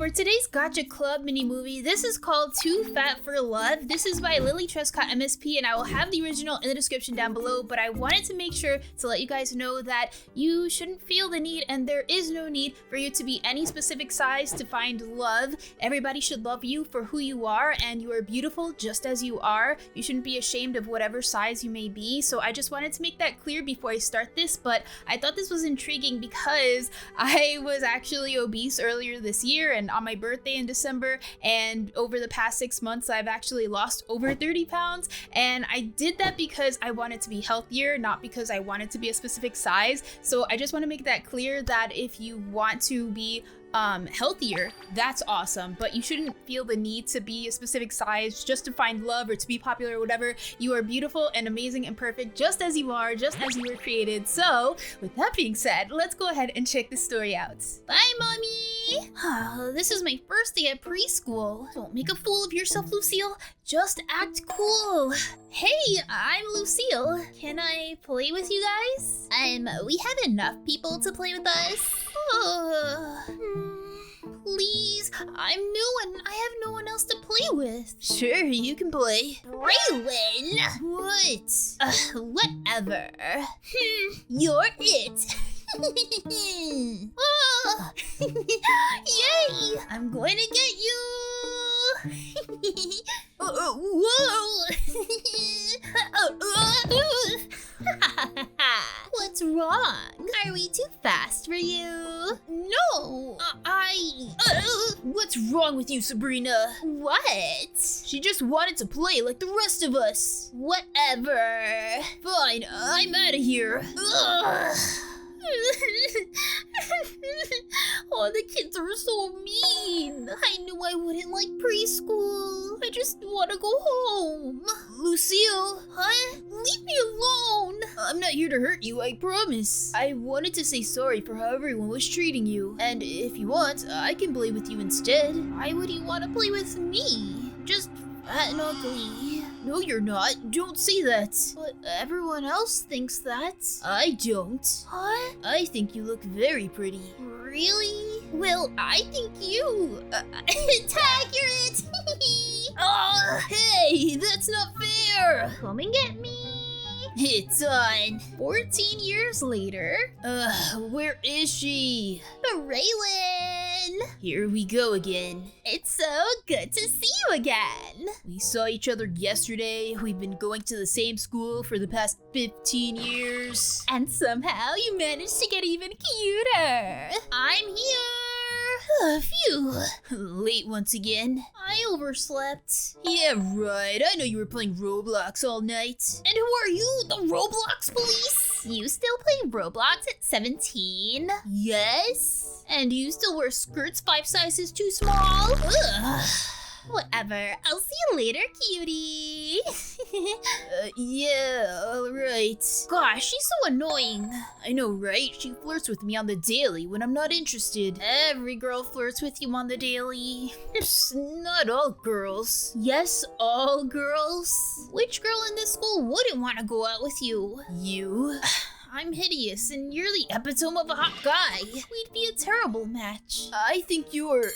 for today's Gacha Club mini movie, this is called Too Fat for Love. This is by Lily Trescott MSP, and I will have the original in the description down below, but I wanted to make sure to let you guys know that you shouldn't feel the need, and there is no need for you to be any specific size to find love. Everybody should love you for who you are, and you are beautiful just as you are. You shouldn't be ashamed of whatever size you may be, so I just wanted to make that clear before I start this, but I thought this was intriguing because I was actually obese earlier this year and on my birthday in December, and over the past 6 months I've actually lost over 30 pounds, and I did that because I wanted to be healthier, not because I wanted to be a specific size. So I just want to make that clear that if you want to be healthier, that's awesome, but you shouldn't feel the need to be a specific size just to find love or to be popular or whatever. You are beautiful and amazing and perfect just as you are, just as you were created. So with that being said, let's go ahead and check this story out. Bye, mommy. This is my first day at preschool. Don't make a fool of yourself, Lucille. Just act cool. Hey, I'm Lucille. Can I play with you guys? We have enough people to play with us. Please, I'm new and I have no one else to play with. Sure, you can play. Braylon! What? Whatever. You're it. Yay! I'm going to get you. Whoa! What's wrong? Are we too fast for you? No! What's wrong with you, Sabrina? What? She just wanted to play like the rest of us. Whatever. Fine, I'm out of here. Ugh. Oh, the kids are so mean. I knew I wouldn't like preschool. I just want to go home. Lucille, huh? Leave me alone. I'm not here to hurt you, I promise. I wanted to say sorry for how everyone was treating you. And if you want, I can play with you instead. Why would you want to play with me? Just fat and ugly. No, you're not. Don't say that. But everyone else thinks that. I don't. Huh? I think you look very pretty. Really? Well, I think you... accurate! Oh, hey, that's not fair! Come and get me. It's on. 14 years later. Where is she? Braylon! Here we go again. It's so good to see you again. We saw each other yesterday. We've been going to the same school for the past 15 years. And somehow you managed to get even cuter. I'm here. Phew. Late once again. I overslept. Yeah, right. I know you were playing Roblox all night. And who are you? The Roblox police? You still play Roblox at 17? Yes. And you still wear skirts 5 sizes too small? Ugh. Whatever. I'll see you later, cutie. Yeah, alright. Gosh, she's so annoying. I know, right? She flirts with me on the daily when I'm not interested. Every girl flirts with you on the daily. Not all girls. Yes, all girls. Which girl in this school wouldn't want to go out with you? You? I'm hideous, and you're the epitome of a hot guy. We'd be a terrible match. I think you're...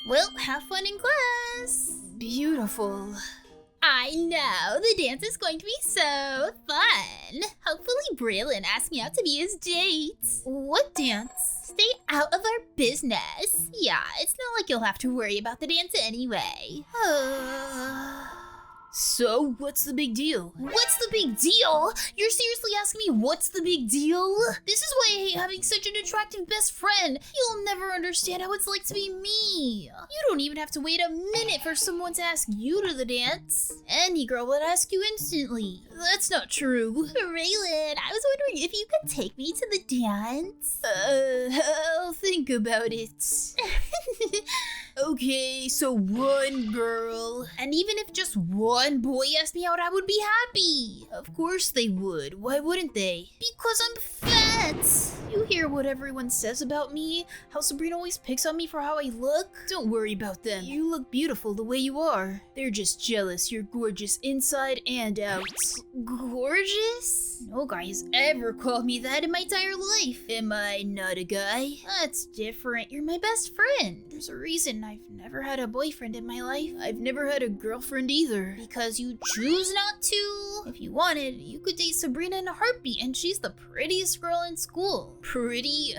Well, have fun in class. Beautiful. I know, the dance is going to be so fun. Hopefully Braylon asks me out to be his date. What dance? Stay out of our business. Yeah, it's not like you'll have to worry about the dance anyway. So, what's the big deal? What's the big deal? You're seriously asking me what's the big deal? This is why I hate having such an attractive best friend. You'll never understand how it's like to be me. You don't even have to wait a minute for someone to ask you to the dance. Any girl would ask you instantly. That's not true. Braylon, I was wondering if you could take me to the dance. I'll think about it. Okay, so one girl. And even if just one boy asked me out, I would be happy. Of course they would. Why wouldn't they? Because I'm fat. You hear what everyone says about me? How Sabrina always picks on me for how I look? Don't worry about them. You look beautiful the way you are. They're just jealous. You're gorgeous inside and out. Gorgeous? No guy has ever called me that in my entire life. Am I not a guy? That's different. You're my best friend. There's a reason I've never had a boyfriend in my life. I've never had a girlfriend either. Because you choose not to? If you wanted, you could date Sabrina in a heartbeat, and she's the prettiest girl in school. Pretty?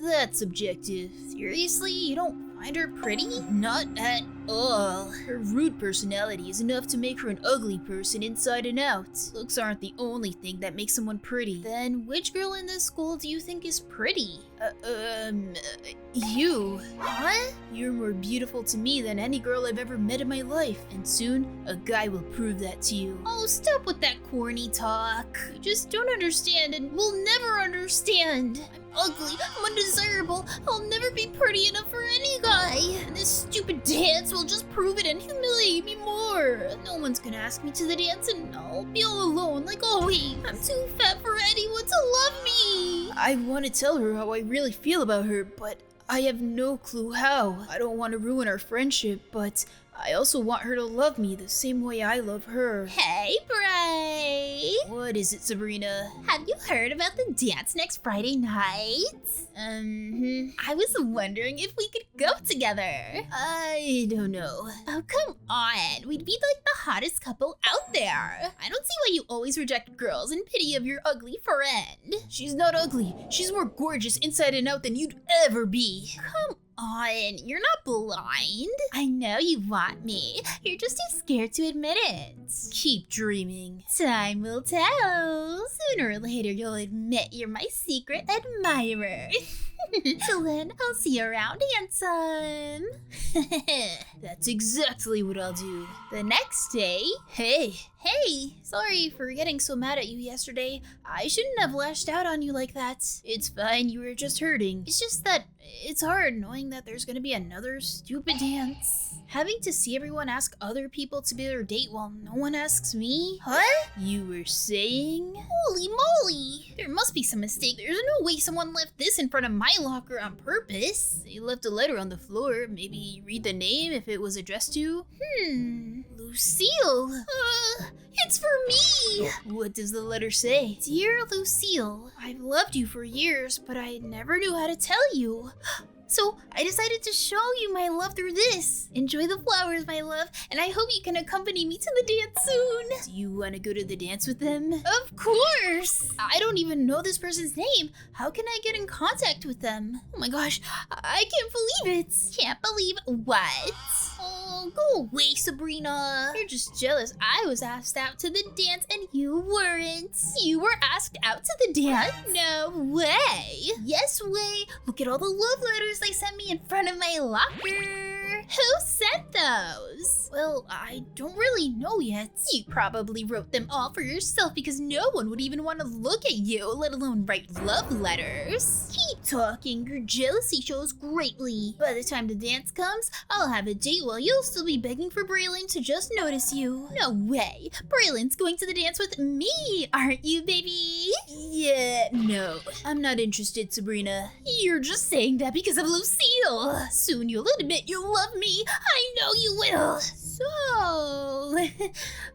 That's subjective. Seriously? You don't find her pretty? Not at all. Her rude personality is enough to make her an ugly person inside and out. Looks aren't the only thing that makes someone pretty. Then which girl in this school do you think is pretty? You. What? You're more beautiful to me than any girl I've ever met in my life, and soon a guy will prove that to you. Oh, stop with that corny talk. You just don't understand and will never understand. I'm ugly, I'm undesirable, I'll never be pretty enough for any guy. And this stupid dance will just prove it and humiliate me more. No one's gonna ask me to the dance and I'll be all alone like always. I'm too fat for anyone to love me. I want to tell her how I really feel about her, but I have no clue how. I don't want to ruin our friendship, but I also want her to love me the same way I love her. Hey, Bray! What is it, Sabrina? Have you heard about the dance next Friday night? I was wondering if we could go together. I don't know. Oh, come on. We'd be like the hottest couple out there. I don't see why you always reject girls in pity of your ugly friend. She's not ugly. She's more gorgeous inside and out than you'd ever be. Come on, you're not blind. I know you want me. You're just too scared to admit it. Keep dreaming. Time will tell. Sooner or later, you'll admit you're my secret admirer. Till then, I'll see you around, handsome. That's exactly what I'll do. The next day, hey, sorry for getting so mad at you yesterday. I shouldn't have lashed out on you like that. It's fine, you were just hurting. It's just that it's hard knowing that there's gonna be another stupid dance. Having to see everyone ask other people to be their date while no one asks me? What? You were saying? Holy moly! There must be some mistake. There's no way someone left this in front of my locker on purpose. They left a letter on the floor. Maybe read the name if it was addressed to? Lucille. It's for me! What does the letter say? Dear Lucille, I've loved you for years, but I never knew how to tell you. So I decided to show you my love through this. Enjoy the flowers, my love, and I hope you can accompany me to the dance soon. Do you want to go to the dance with them? Of course! I don't even know this person's name. How can I get in contact with them? Oh my gosh, I can't believe it. Can't believe what? Oh, go away, Sabrina. You're just jealous. I was asked out to the dance and you weren't. You were asked out to the dance? No way. Yes way. Look at all the love letters they sent me in front of my locker. Who sent those? Well, I don't really know yet. You probably wrote them all for yourself because no one would even want to look at you, let alone write love letters. Keep talking, your jealousy shows greatly. By the time the dance comes, I'll have a date while you'll still be begging for Braylon to just notice you. No way. Braylon's going to the dance with me, aren't you, baby? Yeah, no. I'm not interested, Sabrina. You're just saying that because of Lucille. Soon you'll admit you love me. I know you will. So,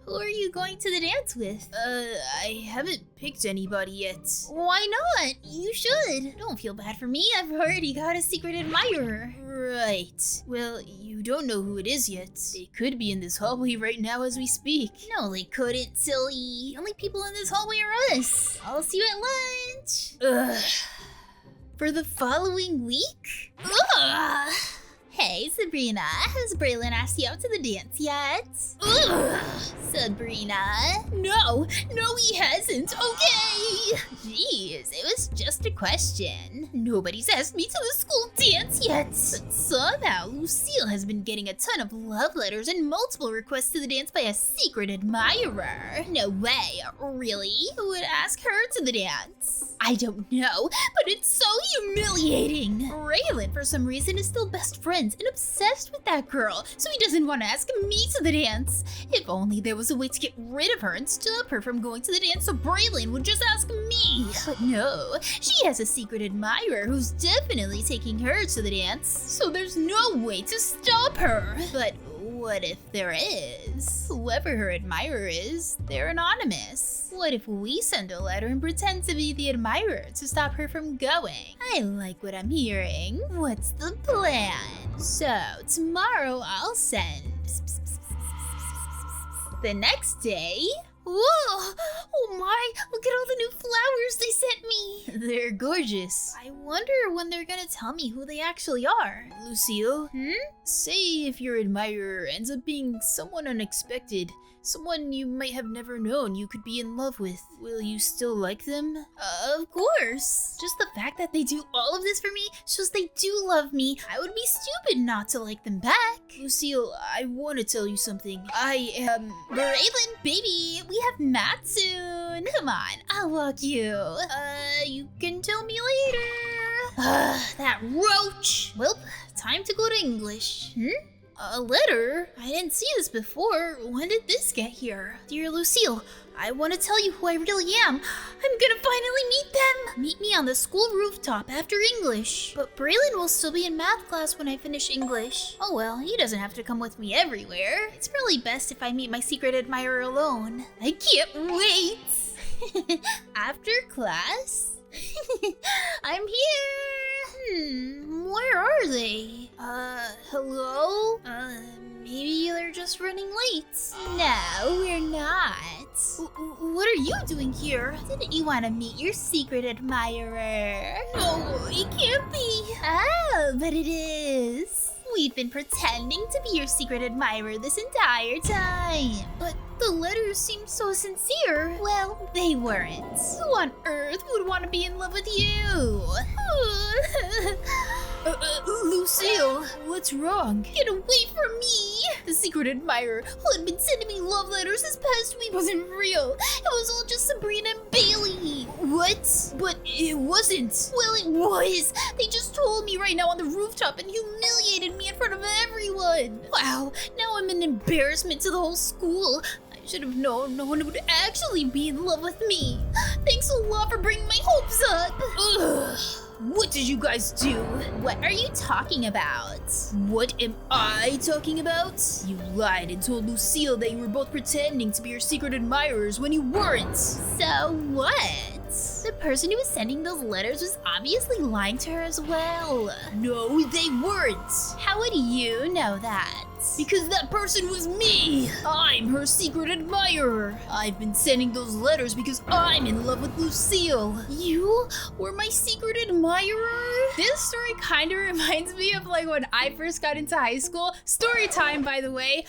who are you going to the dance with? I haven't picked anybody yet. Why not? You should. Don't feel bad for me. I've already got a secret admirer. Right. Well, you don't know who it is yet. They could be in this hallway right now as we speak. No, they couldn't, silly. The only people in this hallway are us. I'll see you at lunch. Ugh. For the following week? Ugh. Hey, Sabrina, has Braylon asked you out to the dance yet? Ugh. Sabrina? No, he hasn't, okay? Jeez, it was just a question. Nobody's asked me to the school dance yet. But somehow, Lucille has been getting a ton of love letters and multiple requests to the dance by a secret admirer. No way, really? Who would ask her to the dance? I don't know, but it's so humiliating. Braylon, for some reason, is still best friends and obsessed with that girl, so he doesn't want to ask me to the dance. If only there was a way to get rid of her and stop her from going to the dance so Braylon would just ask me. But no, she has a secret admirer who's definitely taking her to the dance, so there's no way to stop her. But What if there is? Whoever her admirer is, they're anonymous. What if we send a letter and pretend to be the admirer to stop her from going? I like what I'm hearing. What's the plan? So, tomorrow I'll send... The next day... Whoa! Oh my! Look at all the new flowers they sent me! They're gorgeous. I wonder when they're gonna tell me who they actually are. Lucille? Say if your admirer ends up being someone unexpected, someone you might have never known you could be in love with. Will you still like them? Of course. Just the fact that they do all of this for me shows they do love me. I would be stupid not to like them back. Lucille, I want to tell you something. I am... Braylon, baby, we have math soon. Come on, I'll walk you. You can tell me later. That roach. Well, time to go to English. A letter? I didn't see this before. When did this get here? Dear Lucille, I want to tell you who I really am. I'm gonna finally meet them. Meet me on the school rooftop after English. But Braylon will still be in math class when I finish English. Oh well, he doesn't have to come with me everywhere. It's probably best if I meet my secret admirer alone. I can't wait. After class? I'm here. Where are they? Hello? Maybe they're just running late. No, we're not. What are you doing here? Didn't you want to meet your secret admirer? No, it can't be. Oh, but it is. We've been pretending to be your secret admirer this entire time. But the letters seem so sincere. Well, they weren't. Who on earth would want to be in love with you? Lucille, what's wrong? Get away from me! The secret admirer who had been sending me love letters this past week wasn't real. It was all just Sabrina and Bailey. What? But it wasn't. Well, it was. They just told me right now on the rooftop and humiliated me in front of everyone. Wow, now I'm an embarrassment to the whole school. I should have known no one would actually be in love with me. Thanks a lot for bringing my hopes up. Ugh. What did you guys do? What are you talking about? What am I talking about? You lied and told Lucille that you were both pretending to be your secret admirers when you weren't. So what? The person who was sending those letters was obviously lying to her as well. No, they weren't. How would you know that? Because that person was me! I'm her secret admirer! I've been sending those letters because I'm in love with Lucille! You were my secret admirer? This story kind of reminds me of like when I first got into high school. Story time, by the way.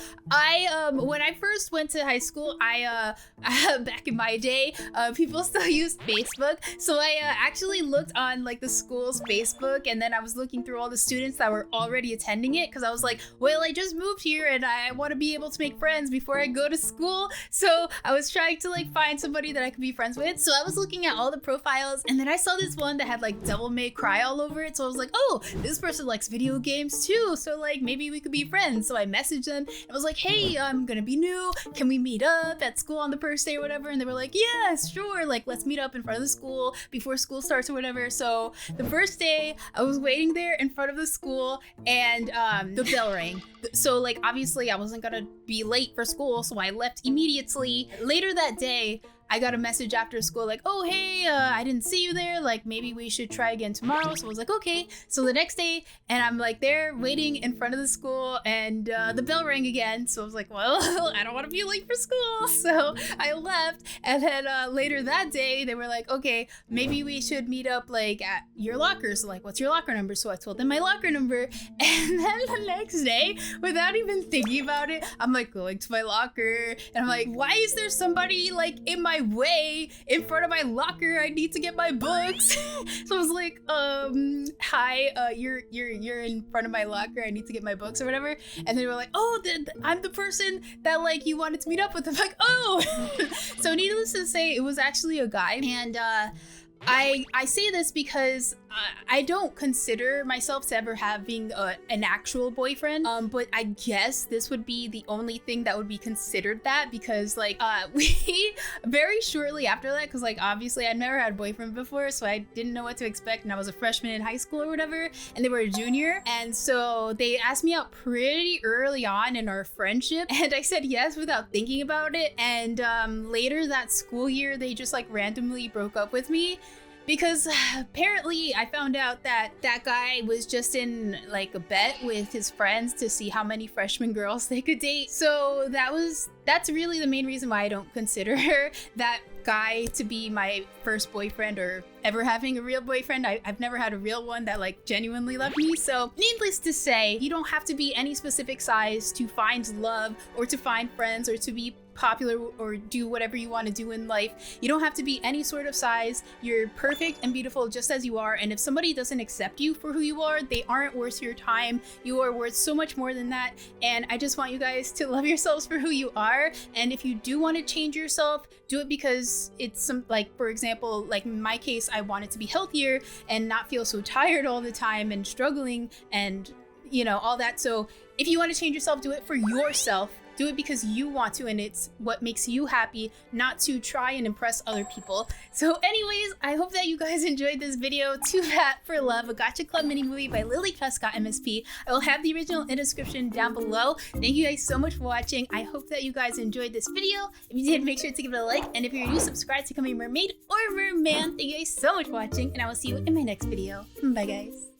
When I first went to high school, back in my day, people still used Facebook. So I actually looked on like the school's Facebook, and then I was looking through all the students that were already attending it because I was like, well, I just moved here and I want to be able to make friends before I go to school. So I was trying to like find somebody that I could be friends with. So I was looking at all the profiles, and then I saw this one that had like Devil May Cry all over it. So I was like, oh, this person likes video games too. So like maybe we could be friends. So I messaged them and I was like, hey, I'm gonna be new. Can we meet up at school on the first day or whatever? And they were like, yeah, sure. Like, let's meet up in front of the school before school starts or whatever. So the first day I was waiting there in front of the school, and the bell rang. So like obviously I wasn't gonna be late for school, so I left immediately. Later that day, I got a message after school like, oh, hey, I didn't see you there. Like, maybe we should try again tomorrow. So I was like, okay. So the next day, and I'm like there waiting in front of the school, and the bell rang again. So I was like, well, I don't want to be late for school. So I left. And then later that day, they were like, okay, maybe we should meet up like at your locker. So like, what's your locker number? So I told them my locker number. And then the next day, without even thinking about it, I'm like going to my locker, and I'm like, why is there somebody like in my way in front of my locker? I need to get my books. So I was like, hi, you're in front of my locker. I need to get my books or whatever. And they were like, oh, I'm the person that like you wanted to meet up with. I'm like, oh. So needless to say, it was actually a guy, and I say this because I don't consider myself to ever having an actual boyfriend, but I guess this would be the only thing that would be considered that, because like we very shortly after that, because like obviously I'd never had a boyfriend before, so I didn't know what to expect, and I was a freshman in high school or whatever, and they were a junior, and so they asked me out pretty early on in our friendship, and I said yes without thinking about it, and later that school year they just like randomly broke up with me. Because apparently I found out that that guy was just in like a bet with his friends to see how many freshman girls they could date. So that's really the main reason why I don't consider that guy to be my first boyfriend or ever having a real boyfriend. I've never had a real one that like genuinely loved me. So needless to say, you don't have to be any specific size to find love or to find friends or to be popular or do whatever you want to do in life. You don't have to be any sort of size. You're perfect and beautiful just as you are, and if somebody doesn't accept you for who you are, they aren't worth your time. You are worth so much more than that, and I just want you guys to love yourselves for who you are. And if you do want to change yourself, do it because it's some, like for example, like in my case, I wanted to be healthier and not feel so tired all the time and struggling and you know all that. So if you want to change yourself, do it for yourself. Do it because you want to, and it's what makes you happy, not to try and impress other people. So anyways, I hope that you guys enjoyed this video. Too Fat for Love, a Gacha Club mini movie by Lily Prescott MSP. I will have the original in the description down below. Thank you guys so much for watching. I hope that you guys enjoyed this video. If you did, make sure to give it a like, and if you're new, subscribe to Becoming Mermaid or Merman. Thank you guys so much for watching, and I will see you in my next video. Bye guys.